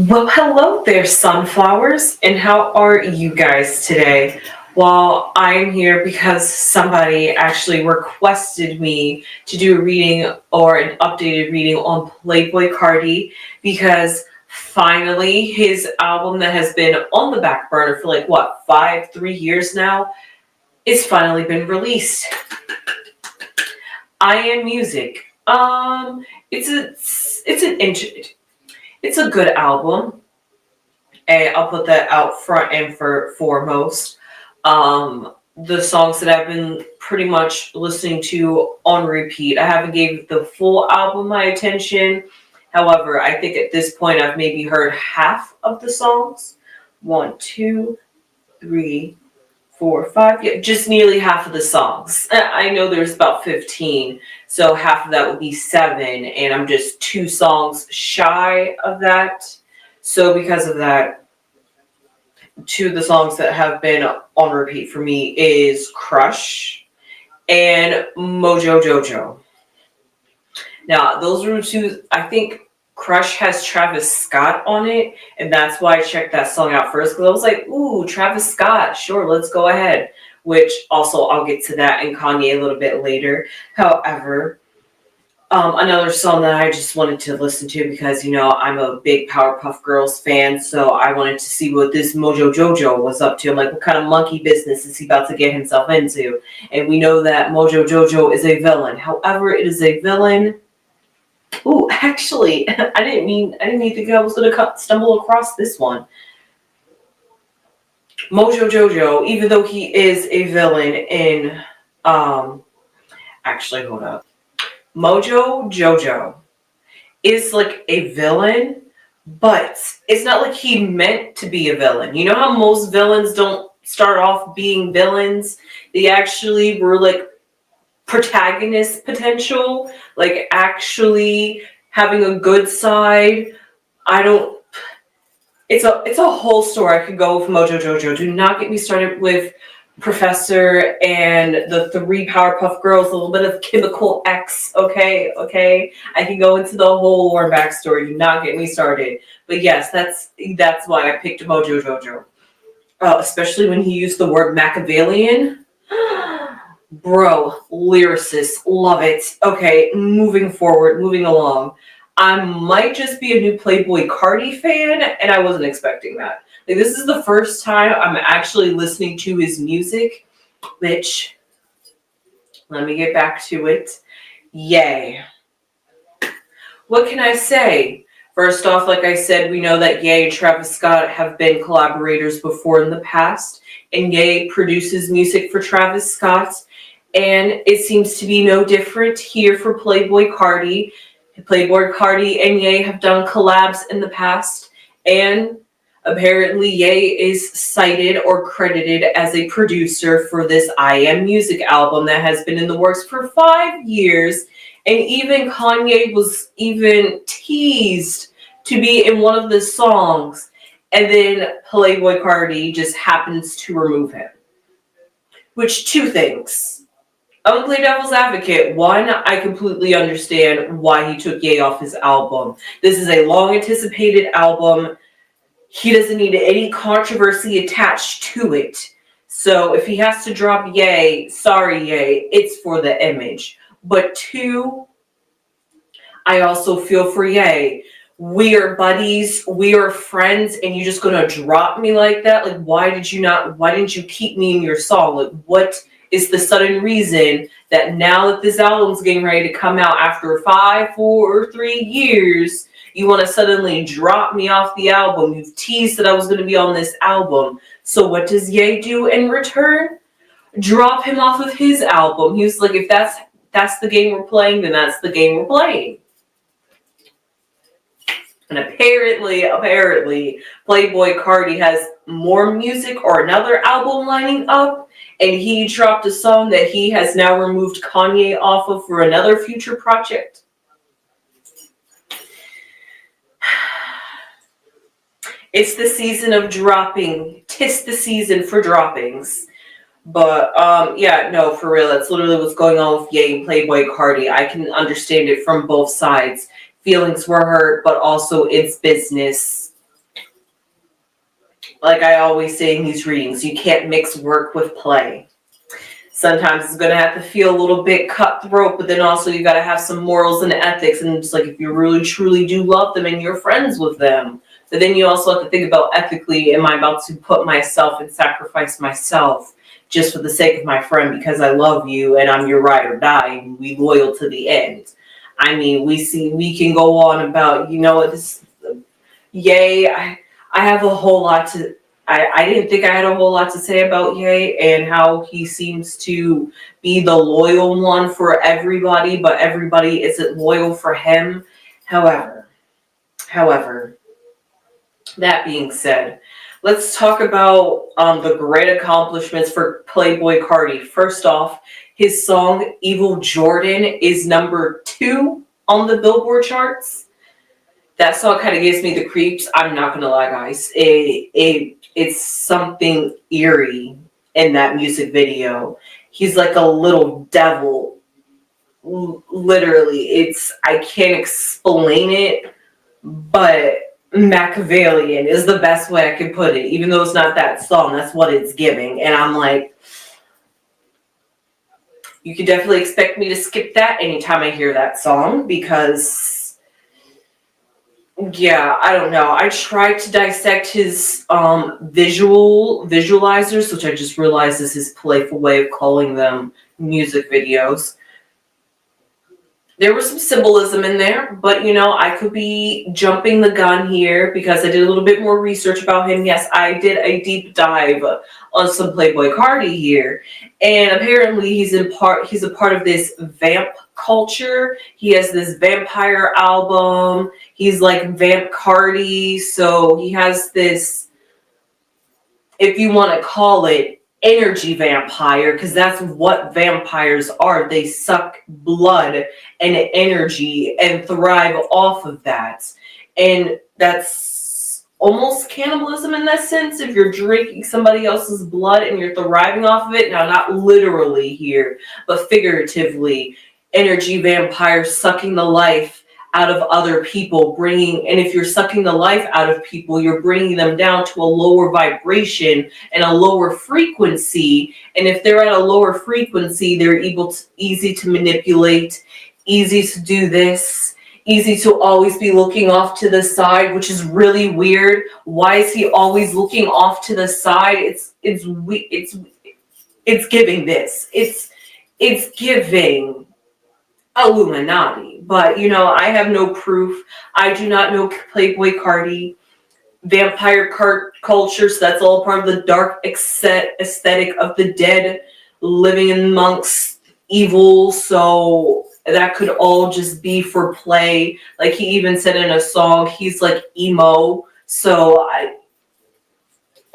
Well, hello there, sunflowers, and how are you guys today? Well, I'm here because somebody actually requested me to do a reading or an updated reading on Playboi Carti because finally his album that has been on the back burner for like what, 3 years now, it's finally been released. I Am Music. It's a good album. And I'll put that out front and foremost. The songs that I've been pretty much listening to on repeat. I haven't gave the full album my attention. However, I think at this point I've maybe heard half of the songs. 1, 2, 3, 4, 5. Yeah, just nearly half of the songs. I know there's about 15, so half of that would be 7, and I'm just 2 songs shy of that. So because of that, 2 of the songs that have been on repeat for me is Crush and Mojo Jojo. Now, those are 2, I think Crush has Travis Scott on it, and that's why I checked that song out first, because I was like, ooh, Travis Scott, sure, let's go ahead. Which also, I'll get to that and Kanye a little bit later. However, another song that I just wanted to listen to because, I'm a big Powerpuff Girls fan, so I wanted to see what this Mojo Jojo was up to. I'm like, what kind of monkey business is he about to get himself into? And we know that Mojo Jojo is a villain. However, it is a villain. Ooh, actually, I didn't mean to think I was going to stumble across this one. Mojo Jojo, even though he is a villain in, actually, hold up. Mojo Jojo is like a villain, but it's not like he meant to be a villain. You know how most villains don't start off being villains? They actually were like protagonist potential, like actually having a good side. It's a whole story I could go with Mojo Jojo. Do not get me started with Professor and the 3 Powerpuff Girls, a little bit of Chemical X, okay? I can go into the whole lore backstory. Do not get me started. But yes, that's why I picked Mojo Jojo. Especially when he used the word Machiavellian. Bro, lyricist, love it. Okay, moving along. I might just be a new Playboi Carti fan, and I wasn't expecting that. Like, this is the first time I'm actually listening to his music, which, let me get back to it. Yay. What can I say? First off, like I said, we know that Ye and Travis Scott have been collaborators before in the past, and Ye produces music for Travis Scott, and it seems to be no different here for Playboi Carti. Playboi Carti and Ye have done collabs in the past, and apparently Ye is cited or credited as a producer for this I Am Music album that has been in the works for 5 years, and even Kanye was even teased to be in one of the songs, and then Playboi Carti just happens to remove him. Which, 2 things. I'm gonna play devil's advocate. 1, I completely understand why he took Ye off his album. This is a long anticipated album. He doesn't need any controversy attached to it. So if he has to drop Ye, sorry Ye, it's for the image. But 2, I also feel for Ye. We are buddies, we are friends, and you're just gonna drop me like that? Like, why didn't you keep me in your song? Like, what is the sudden reason that now that this album's getting ready to come out after 5, 4, or 3 years, you want to suddenly drop me off the album? You've teased that I was going to be on this album. So what does Ye do in return? Drop him off of his album. He was like, if that's the game we're playing, then that's the game we're playing. And apparently, Playboi Carti has more music or another album lining up, and he dropped a song that he has now removed Kanye off of for another future project. It's the season of dropping. 'Tis the season for droppings. But, yeah, no, for real, that's literally what's going on with Ye and Playboi Carti. I can understand it from both sides. Feelings were hurt, but also it's business. like I always say in these readings, you can't mix work with play. Sometimes it's going to have to feel a little bit cutthroat, but then also you got to have some morals and ethics. And it's like, if you really truly do love them and you're friends with them, but then you also have to think about ethically, am I about to put myself and sacrifice myself just for the sake of my friend because I love you and I'm your ride or die and we loyal to the end? I mean, we can go on about, this, Ye. I have a whole lot to, I didn't think I had a whole lot to say about Ye and how he seems to be the loyal one for everybody, but everybody isn't loyal for him. However, that being said, let's talk about the great accomplishments for Playboi Carti. First off, his song Evil Jordan is number 2 on the Billboard charts. That song kind of gives me the creeps. I'm not gonna lie, guys. It's something eerie in that music video. He's like a little devil. Literally, I can't explain it, but Machiavellian is the best way I can put it. Even though it's not that song, that's what it's giving. And I'm like, you can definitely expect me to skip that anytime I hear that song because, yeah, I don't know. I tried to dissect his visualizers, which I just realized is his playful way of calling them music videos. There was some symbolism in there, but I could be jumping the gun here because I did a little bit more research about him. Yes, I did a deep dive on some Playboi Carti here, and apparently he's a part of this vamp culture. He has this vampire album. He's like Vamp Carti, so he has this, if you want to call it, energy vampire, because that's what vampires are. They suck blood and energy and thrive off of that. And that's almost cannibalism in that sense. If you're drinking somebody else's blood and you're thriving off of it, now not literally here, but figuratively, energy vampires sucking the life out of other people, and if you're sucking the life out of people, you're bringing them down to a lower vibration and a lower frequency. And if they're at a lower frequency, they're easy to manipulate, easy to do this, easy to always be looking off to the side, which is really weird. Why is he always looking off to the side? It's giving this. It's giving Illuminati. But, I have no proof. I do not know Playboi Carti. Vampire culture, so that's all part of the dark aesthetic of the dead living amongst evil. So that could all just be for play. Like he even said in a song, he's like emo. So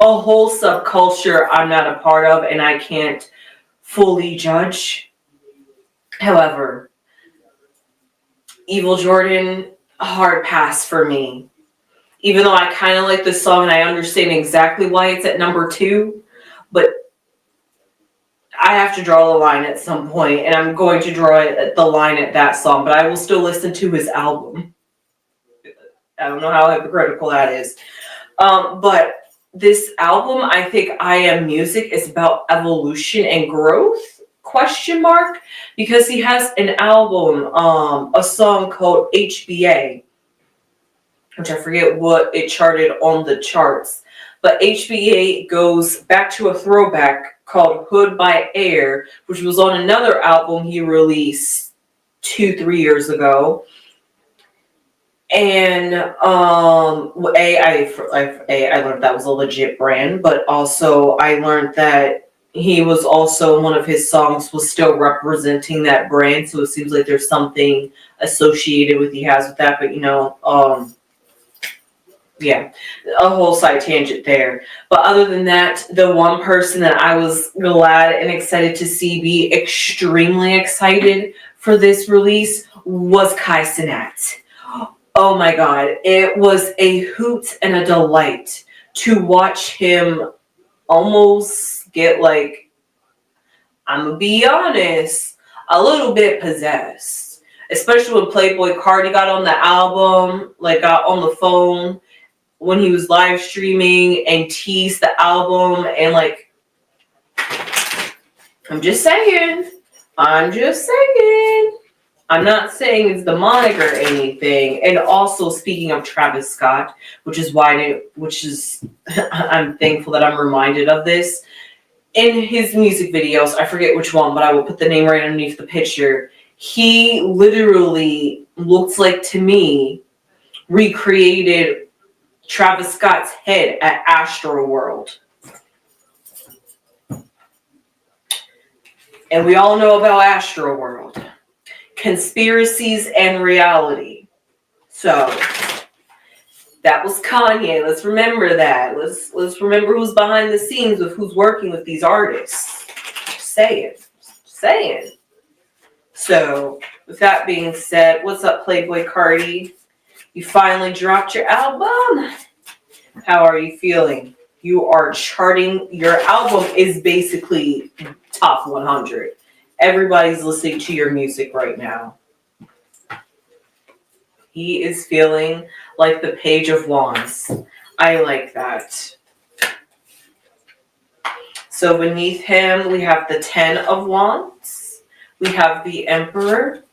a whole subculture I'm not a part of and I can't fully judge. However, Evil Jordan, a hard pass for me. Even though I kind of like this song and I understand exactly why it's at number 2, but I have to draw the line at some point, and I'm going to draw the line at that song, but I will still listen to his album. I don't know how hypocritical that is. But this album, I think I Am Music, is about evolution and growth, ? Because he has an album, a song called HBA, which I forget what it charted on the charts. But HBA goes back to a throwback called Hood by Air, which was on another album he released 2-3 years ago. And I learned that was a legit brand, but also I learned that he was also, one of his songs was still representing that brand, so it seems like there's something associated with he has with that, but yeah, a whole side tangent there. But other than that, the one person that I was glad and excited to see be extremely excited for this release was Kai Cenat. Oh my God, it was a hoot and a delight to watch him almost get, like, I'm gonna be honest, a little bit possessed. Especially when Playboi Carti got on the album, like got on the phone when he was live streaming and teased the album, and like, I'm just saying. I'm not saying it's demonic or anything. And also, speaking of Travis Scott, I'm thankful that I'm reminded of this. In his music videos, I forget which one, but I will put the name right underneath the picture. He literally looks like, to me, recreated Travis Scott's head at Astroworld. And we all know about Astroworld. Conspiracies and reality. So, that was Kanye. Let's remember that. Let's remember who's behind the scenes with who's working with these artists. Say it. So, with that being said, what's up, Playboi Carti? You finally dropped your album. How are you feeling? You are charting. Your album is basically top 100. Everybody's listening to your music right now. He is feeling like the Page of Wands. I like that. So beneath him, we have the 10 of Wands. We have the Emperor.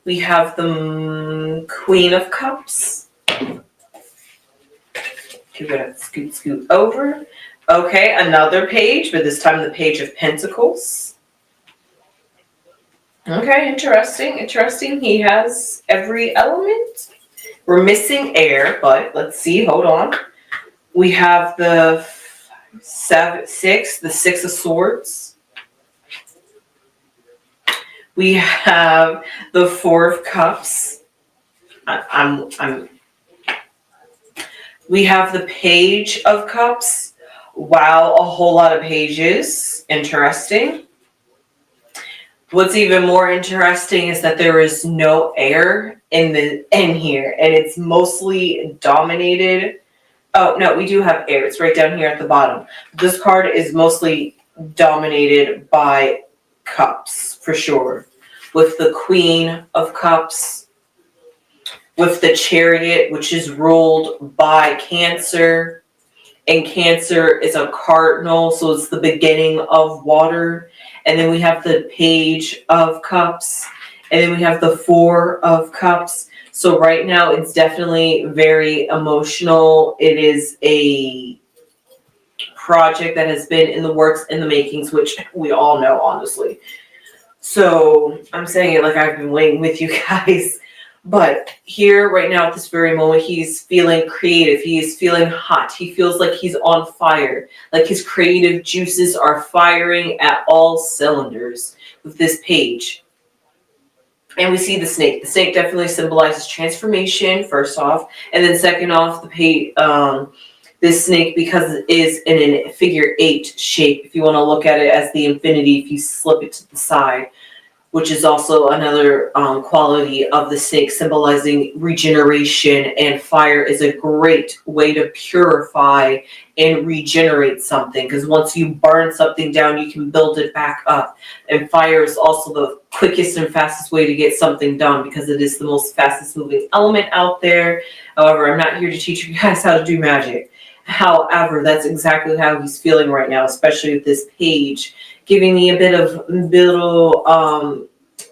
We have the Queen of Cups. We're going to scoot over. Okay, another page, but this time the Page of Pentacles. Okay, interesting. He has every element. We're missing air, but let's see. Hold on. We have the 6, the 6 of Swords. We have the 4 of Cups. We have the Page of Cups. Wow, a whole lot of pages. Interesting. What's even more interesting is that there is no air in here, and it's mostly dominated. Oh no, we do have air. It's right down here at the bottom. This card is mostly dominated by cups for sure, with the Queen of Cups, with the Chariot, which is ruled by Cancer, and Cancer is a cardinal, so it's the beginning of water. And then we have the Page of Cups. And then we have the 4 of Cups. So right now it's definitely very emotional. It is a project that has been in the works, in the makings, which we all know, honestly. So I'm saying it like I've been waiting with you guys. But here, right now, at this very moment, he's feeling creative. He is feeling hot. He feels like he's on fire. Like his creative juices are firing at all cylinders with this page. And we see the snake. The snake definitely symbolizes transformation, first off. And then second off, the page, this snake, because it is in a figure 8 shape, if you want to look at it as the infinity, if you slip it to the side, which is also another quality of the snake, symbolizing regeneration, and fire is a great way to purify and regenerate something, because once you burn something down, you can build it back up. And fire is also the quickest and fastest way to get something done, because it is the most fastest moving element out there. However, I'm not here to teach you guys how to do magic. However, that's exactly how he's feeling right now, especially with this page, giving me a bit of little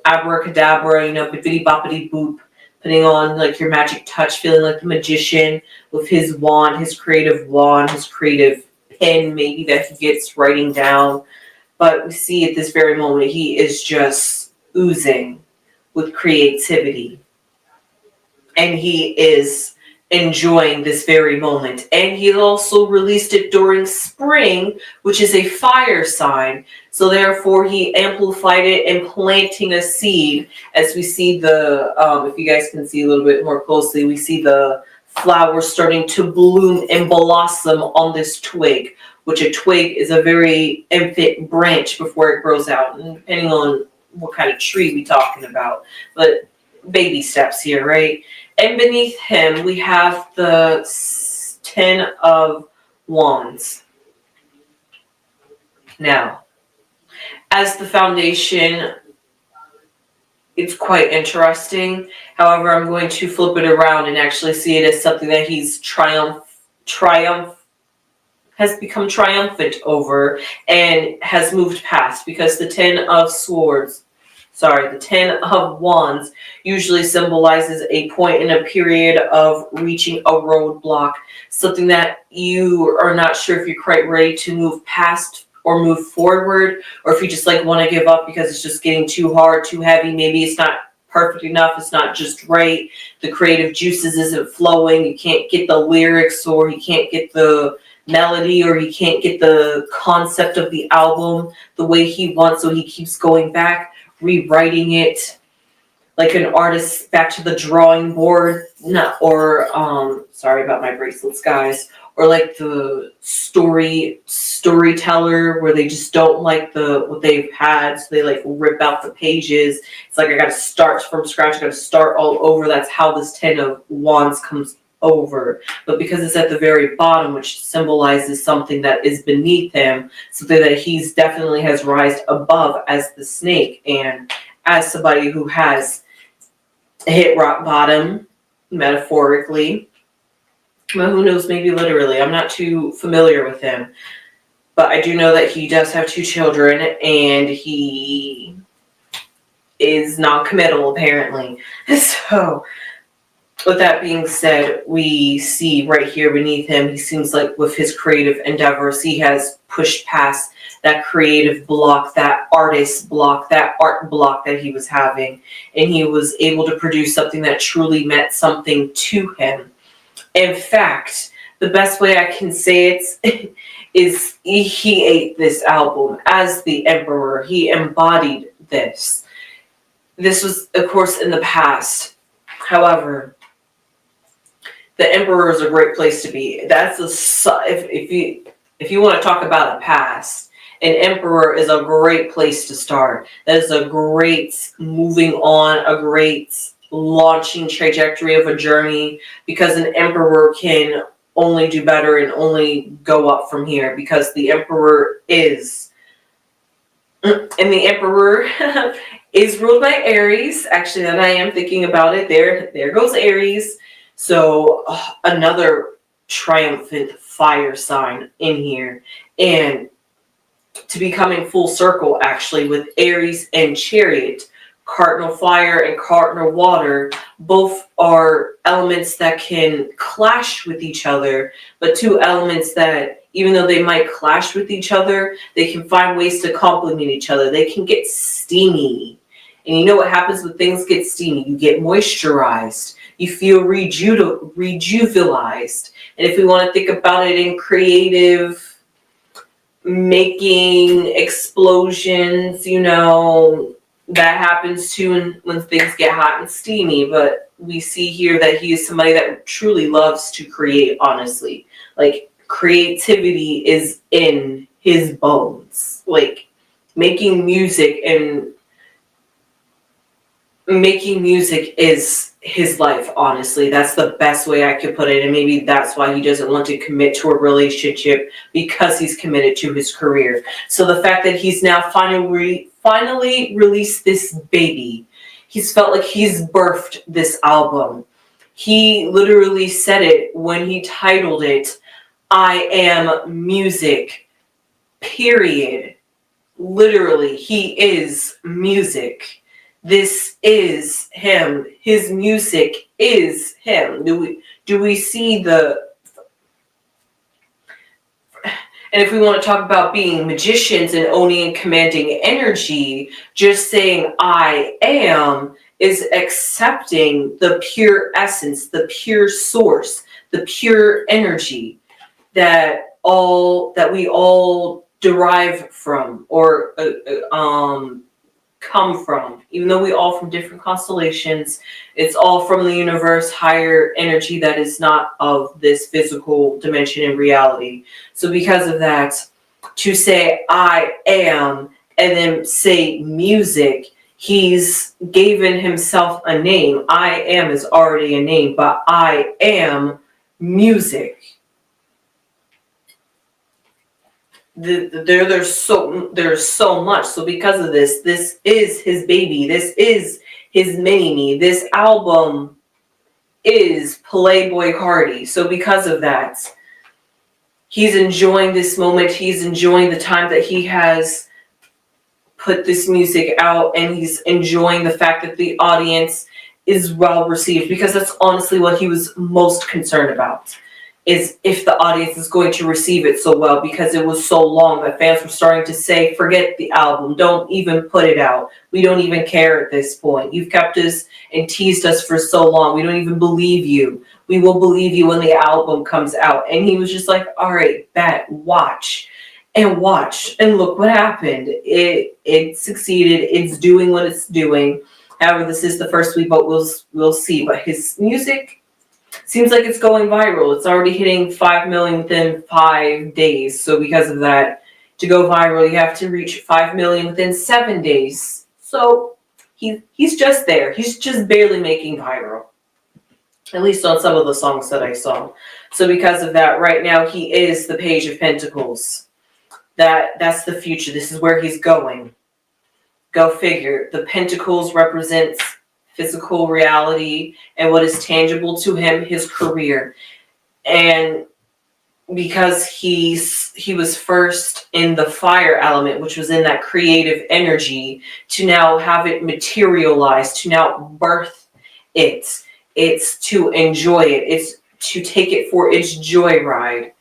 abracadabra, bippity boppity boop, putting on like your magic touch, feeling like the magician with his wand, his creative pen maybe that he gets writing down. But we see at this very moment, he is just oozing with creativity. And he is enjoying this very moment. And he also released it during spring, which is a fire sign. So therefore he amplified it and planting a seed. As we see the, if you guys can see a little bit more closely, we see the flowers starting to bloom and blossom on this twig, which a twig is a very infant branch before it grows out, and depending on what kind of tree we're talking about. But baby steps here, right? And beneath him, we have the 10 of Wands. Now, as the foundation it's quite interesting. However, I'm going to flip it around and actually see it as something that he's has become triumphant over and has moved past, because the the Ten of Wands usually symbolizes a point in a period of reaching a roadblock, something that you are not sure if you're quite ready to move past or move forward, or if you just like want to give up because it's just getting too hard, too heavy. Maybe it's not perfect enough, it's not just right, the creative juices isn't flowing, you can't get the lyrics, or you can't get the melody, or he can't get the concept of the album the way he wants, so he keeps going back, rewriting it like an artist back to the drawing board. Not, or sorry about my bracelets, guys. Or like the storyteller, where they just don't like what they've had, so they like rip out the pages. It's like, I gotta start from scratch, I gotta start all over. That's how this Ten of Wands comes over. But because it's at the very bottom, which symbolizes something that is beneath him, something that he's definitely has rised above as the snake, and as somebody who has hit rock bottom, metaphorically, well, who knows, maybe literally. I'm not too familiar with him, but I do know that he does have 2 children, and he is non-committal apparently. So with that being said, we see right here beneath him, he seems like with his creative endeavors, he has pushed past that creative block, that artist block, that art block that he was having, and he was able to produce something that truly meant something to him. In fact, the best way I can say it is he ate this album as the Emperor. He embodied this. This was, of course, in the past. However, the Emperor is a great place to be. That's if you want to talk about a past, an Emperor is a great place to start. That is a great moving on, a great launching trajectory of a journey, because an Emperor can only do better and only go up from here, because the Emperor is, and the Emperor is ruled by Aries. Actually, that I am thinking about it. There goes Aries. So another triumphant fire sign in here. And to be coming full circle, actually, with Aries and Chariot, cardinal fire and cardinal water, both are elements that can clash with each other, but 2 elements that, even though they might clash with each other, they can find ways to complement each other. They can get steamy. And you know what happens when things get steamy? You get moisturized. You feel rejuvenized. And if we want to think about it in creative, making explosions, that happens too when things get hot and steamy. But we see here that he is somebody that truly loves to create, honestly. Like, creativity is in his bones. Like, making music is his life, honestly. That's the best way I could put it. And maybe that's why he doesn't want to commit to a relationship, because he's committed to his career. So the fact that he's now finally released this baby, he's felt like he's birthed this album. He literally said it when he titled it, "I am music, period." Literally, he is music. This is him. His music is him. Do we see the... And if we want to talk about being magicians and owning and commanding energy, just saying "I am" is accepting the pure essence, the pure source, the pure energy that we all derive from, or come from. Even though we all from different constellations, it's all from the universe, higher energy that is not of this physical dimension and reality. So because of that, to say "I am" and then say music, he's given himself a name. I am is already a name, but I am music. There's so much. So because of this is his baby. This is his mini-me. This album is Playboi Carti. So because of that, he's enjoying this moment. He's enjoying the time that he has put this music out, and he's enjoying the fact that the audience is well received, because that's honestly what he was most concerned about, is if the audience is going to receive it so well, because it was so long that fans were starting to say, forget the album, don't even put it out. We don't even care at this point. You've kept us and teased us for so long. We don't even believe you. We will believe you when the album comes out. And he was just like, all right, bet, watch. And watch. And look what happened. It succeeded. It's doing what it's doing. However, this is the first week, but we'll see. But his music seems like it's going viral. It's already hitting 5 million within 5 days. So because of that, to go viral, you have to reach 5 million within 7 days. So he's just there. He's just barely making viral, at least on some of the songs that I saw. So because of that, right now he is the Page of Pentacles. That's the future. This is where he's going. Go figure. The Pentacles represents physical reality and what is tangible to him, his career. And because he was first in the fire element, which was in that creative energy, to now have it materialize, to now birth it. It's to enjoy it. It's to take it for its joyride.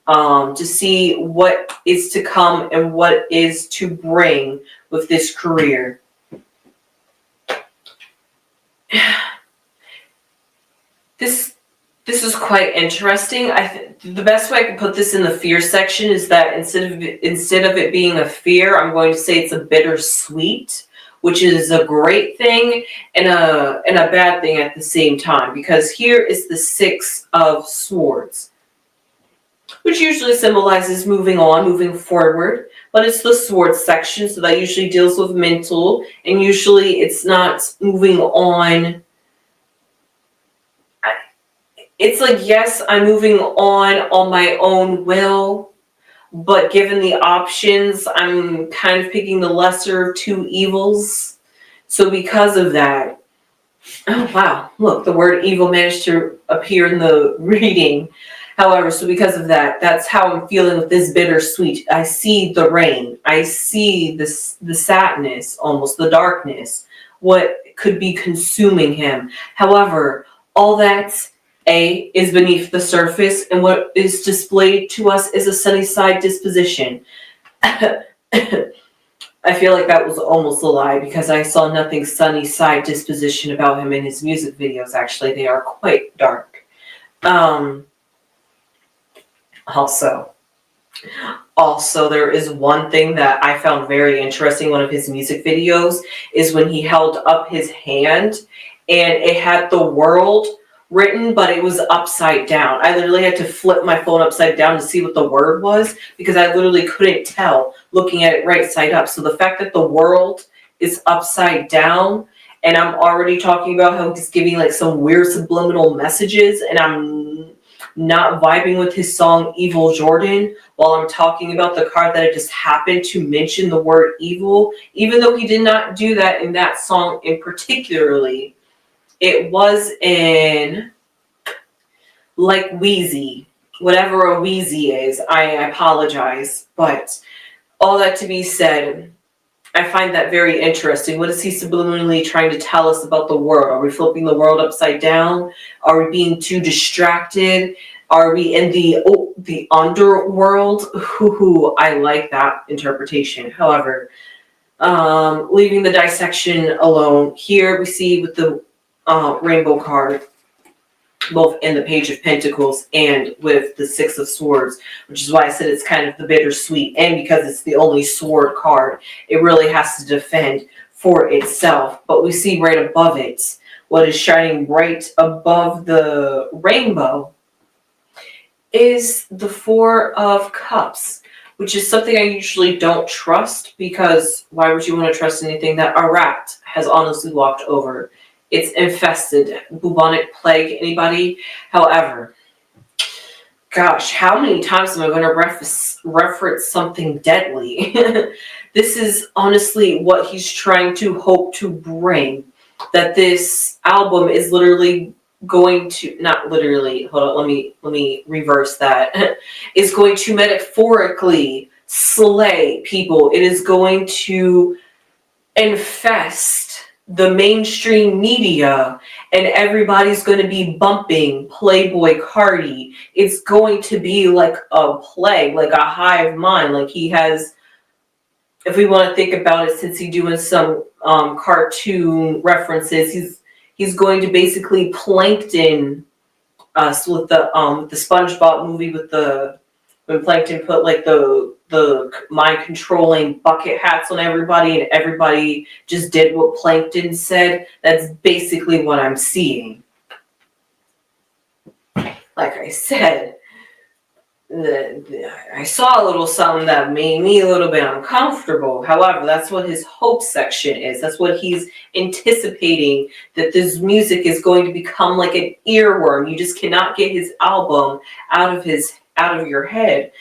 To see what is to come and what is to bring with this career. This is quite interesting. The best way I can put this in the fear section is that instead of it being a fear, I'm going to say it's a bittersweet, which is a great thing and a bad thing at the same time. Because here is the Six of Swords, which usually symbolizes moving on, moving forward. But it's the swords section, so that usually deals with mental, and usually it's not moving on. It's like, yes, I'm moving on my own will, but given the options, I'm kind of picking the lesser of two evils. So because of that, oh wow, look, the word evil managed to appear in the reading. However, so because of that, that's how I'm feeling with this bittersweet. I see the rain. I see the sadness, almost the darkness, what could be consuming him. However, all that, is beneath the surface, and what is displayed to us is a sunny side disposition. I feel like that was almost a lie, because I saw nothing sunny side disposition about him in his music videos. Actually, they are quite dark. Also, there is one thing that I found very interesting. One of his music videos is when he held up his hand and it had the world written, but it was upside down. I literally had to flip my phone upside down to see what the word was, because I literally couldn't tell looking at it right side up. So the fact that the world is upside down, and I'm already talking about how he's giving like some weird subliminal messages, and I'm not vibing with his song Evil Jordan while I'm talking about the card that I just happened to mention the word evil, even though he did not do that in that song in particularly. It was in like Wheezy, whatever a Wheezy is. I apologize, but all that to be said, I find that very interesting. What is he subliminally trying to tell us about the world? Are we flipping the world upside down? Are we being too distracted? Are we in the underworld? I like that interpretation. However, leaving the dissection alone, here we see with the rainbow card, both in the Page of Pentacles and with the Six of Swords, which is why I said it's kind of the bittersweet. And because it's the only sword card, it really has to defend for itself. But we see right above it, what is shining right above the rainbow is the Four of Cups, which is something I usually don't trust, because why would you want to trust anything that a rat has honestly walked over? It's infested. Bubonic plague, anybody? However, gosh, how many times am I going to reference something deadly? This is honestly what he's trying to hope to bring. that this album is literally going to, not literally, hold on, let me reverse that. Is going to metaphorically slay people. It is going to infest the mainstream media, and everybody's going to be bumping Playboi Carti. It's going to be like a plague, like a hive mind. Like he has, if we want to think about it, since he's doing some cartoon references, he's going to basically plankton us with the SpongeBob movie with the, when Plankton put like the mind controlling bucket hats on everybody and everybody just did what Plankton said. That's basically what I'm seeing. Like I said, I saw a little something that made me a little bit uncomfortable. However, that's what his hope section is. That's what he's anticipating, that this music is going to become like an earworm. You just cannot get his album out of your head.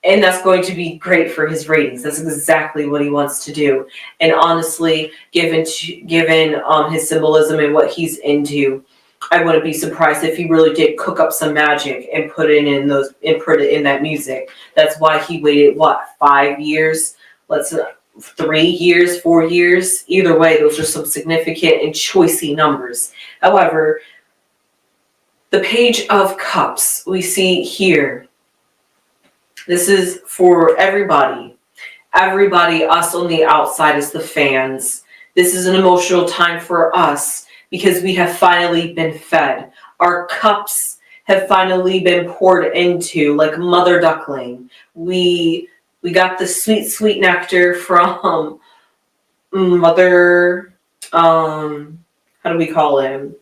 And that's going to be great for his ratings. That's exactly what he wants to do. And honestly, given his symbolism and what he's into, I wouldn't be surprised if he really did cook up some magic and put it in that music. That's why he waited, what, 5 years? 3 years, 4 years? Either way, those are some significant and choicey numbers. However, the Page of Cups we see here, this is for everybody. Everybody, us on the outside as the fans. This is an emotional time for us because we have finally been fed. Our cups have finally been poured into like mother duckling. We got the sweet, sweet nectar from Mother, how do we call him?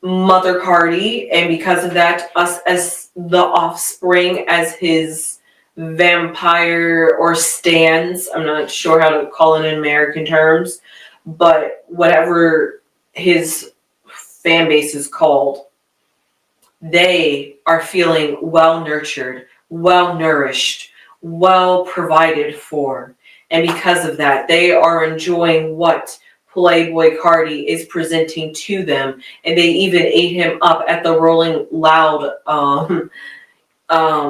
Mother Carti. And because of that, us as the offspring, as his vampire or stands, I'm not sure how to call it in American terms, but whatever his fan base is called, they are feeling well nurtured, well nourished, well provided for. And because of that, they are enjoying what Playboi Carti is presenting to them. And they even ate him up at the Rolling Loud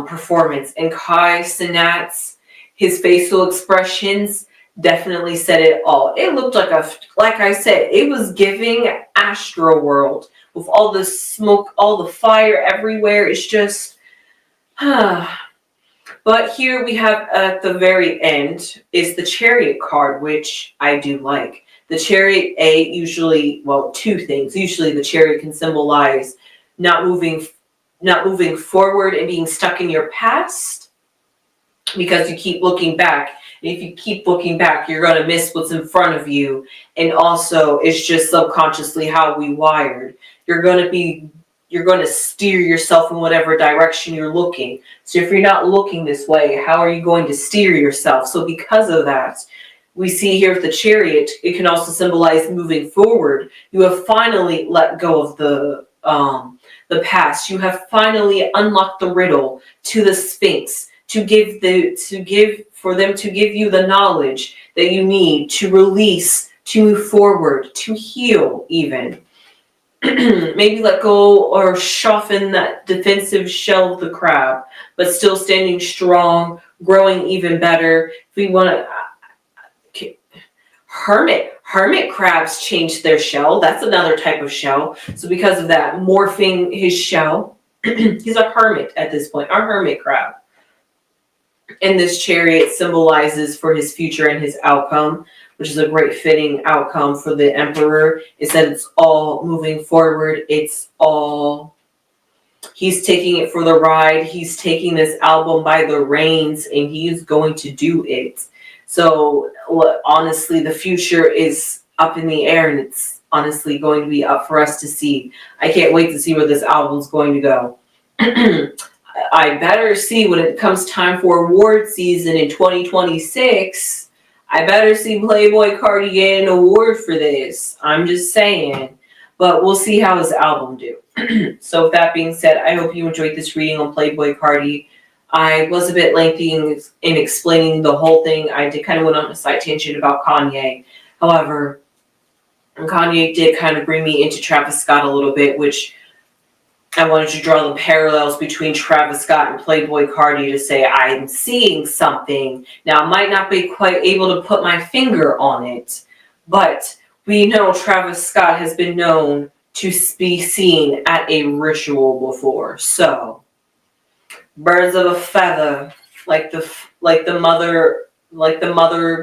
performance. And Kai Cenat's, his facial expressions definitely said it all. It looked like I said, it was giving Astro World with all the smoke, all the fire everywhere. It's just, But here we have at the very end is the Chariot card, which I do like. The Chariot, usually, well, two things. Usually the Chariot can symbolize not moving forward and being stuck in your past because you keep looking back. And if you keep looking back, you're going to miss what's in front of you. And also, it's just subconsciously how we wired. You're going to steer yourself in whatever direction you're looking. So if you're not looking this way, how are you going to steer yourself? So because of that, we see here with the Chariot, it can also symbolize moving forward. You have finally let go of the past. You have finally unlocked the riddle to the Sphinx for them to give you the knowledge that you need to release, to move forward, to heal even. Maybe let go or soften that defensive shell of the crab, but still standing strong, growing even better. If we want to, hermit crabs change their shell. That's another type of shell. So because of that, morphing his shell, he's a hermit at this point, our hermit crab. And this Chariot symbolizes for his future and his outcome, which is a great fitting outcome for the Emperor, is that it's all moving forward. He's taking it for the ride. He's taking this album by the reins and he's going to do it. So honestly, the future is up in the air and it's honestly going to be up for us to see. I can't wait to see where this album's going to go. I better see when it comes time for award season in 2026. I better see Playboi Carti get an award for this. I'm just saying. But we'll see how his album do. So with that being said, I hope you enjoyed this reading on Playboi Carti. I was a bit lengthy in explaining the whole thing. I did kind of went on a side tangent about Kanye. However, And Kanye did kind of bring me into Travis Scott a little bit, which I wanted to draw the parallels between Travis Scott and Playboi Carti to say I'm seeing something. Now, I might not be quite able to put my finger on it, but we know Travis Scott has been known to be seen at a ritual before. So, birds of a feather, like the mother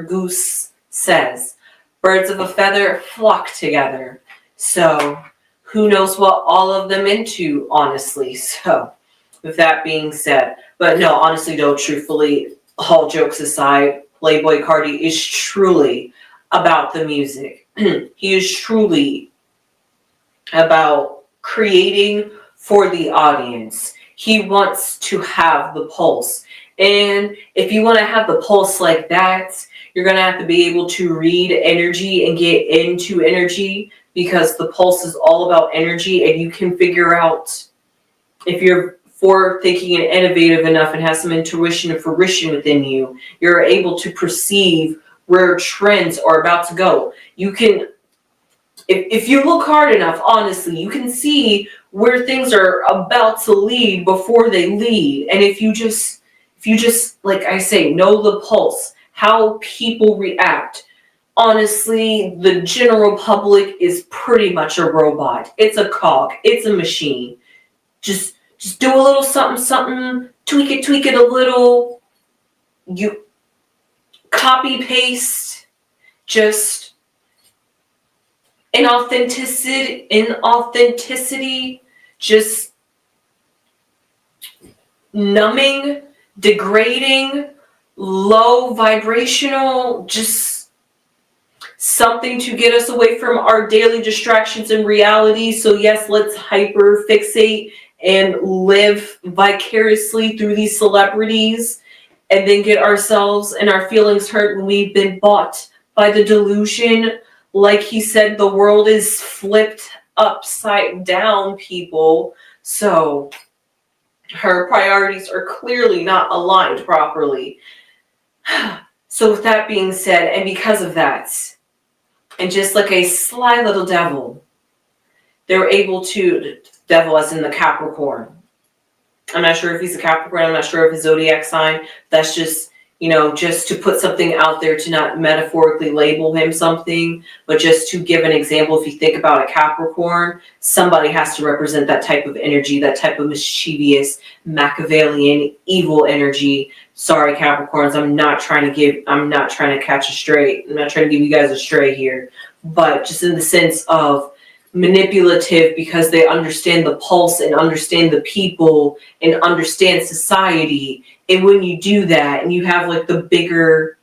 goose says, birds of a feather flock together. So, who knows what all of them into, honestly. So, with that being said, but no, honestly though, truthfully, all jokes aside, Playboi Carti is truly about the music. He is truly about creating for the audience. He wants to have the pulse. And if you want to have the pulse like that, you're going to have to be able to read energy and get into energy, because the pulse is all about energy, and you can figure out if you're forward-thinking and innovative enough and have some intuition and fruition within you, you're able to perceive where trends are about to go. You can, if you look hard enough, honestly, you can see where things are about to lead before they lead. And if you just, like I say, know the pulse, how people react. Honestly, the general public is pretty much a robot. It's a cog. It's a machine. Just do a little something, tweak it a little. You copy paste, just inauthenticity, just numbing, degrading, low vibrational, just something to get us away from our daily distractions and reality. So yes, let's hyper fixate and live vicariously through these celebrities, and then get ourselves and our feelings hurt when we've been bought by the delusion. Like he said, the world is flipped upside down, people. So her priorities are clearly not aligned properly. So with that being said, and because of that, and just like a sly little devil, they were able to, devil as in the Capricorn. I'm not sure if he's a Capricorn, I'm not sure of his zodiac sign. That's just, just to put something out there, to not metaphorically label him something, but just to give an example. If you think about a Capricorn, somebody has to represent that type of energy, that type of mischievous, Machiavellian, evil energy. Sorry, Capricorns, I'm not trying to catch a stray. I'm not trying to give you guys a stray here, but just in the sense of manipulative, because they understand the pulse and understand the people and understand society. And when you do that and you have like the bigger,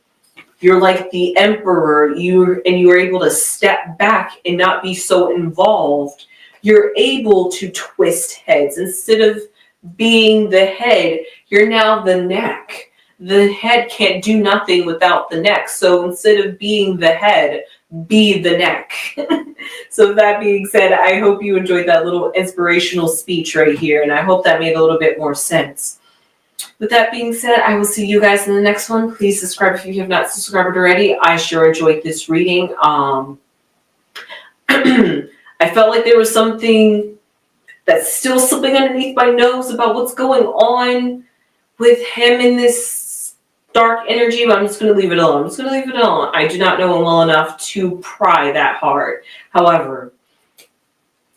you're like the emperor, you're able to step back and not be so involved, you're able to twist heads. Instead of being the head, you're now the neck. The head can't do nothing without the neck. So instead of being the head, be the neck. So that being said, I hope you enjoyed that little inspirational speech right here, and I hope that made a little bit more sense. With that being said, I will see you guys in the next one. Please subscribe if you have not subscribed already. I sure enjoyed this reading. I felt like there was something that's still slipping underneath my nose about what's going on with him in this dark energy, but I'm just going to leave it alone. I do not know him well enough to pry that hard. However,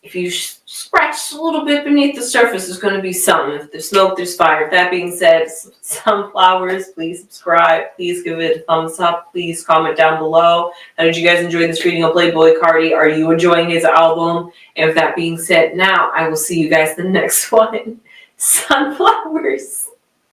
if you scratch a little bit beneath the surface, there's going to be something. If there's smoke, there's fire. With that being said, sunflowers, please subscribe. Please give it a thumbs up. Please comment down below. How did you guys enjoy this reading of Playboi Carti? Are you enjoying his album? And with that being said, now I will see you guys in the next one. Sunflowers.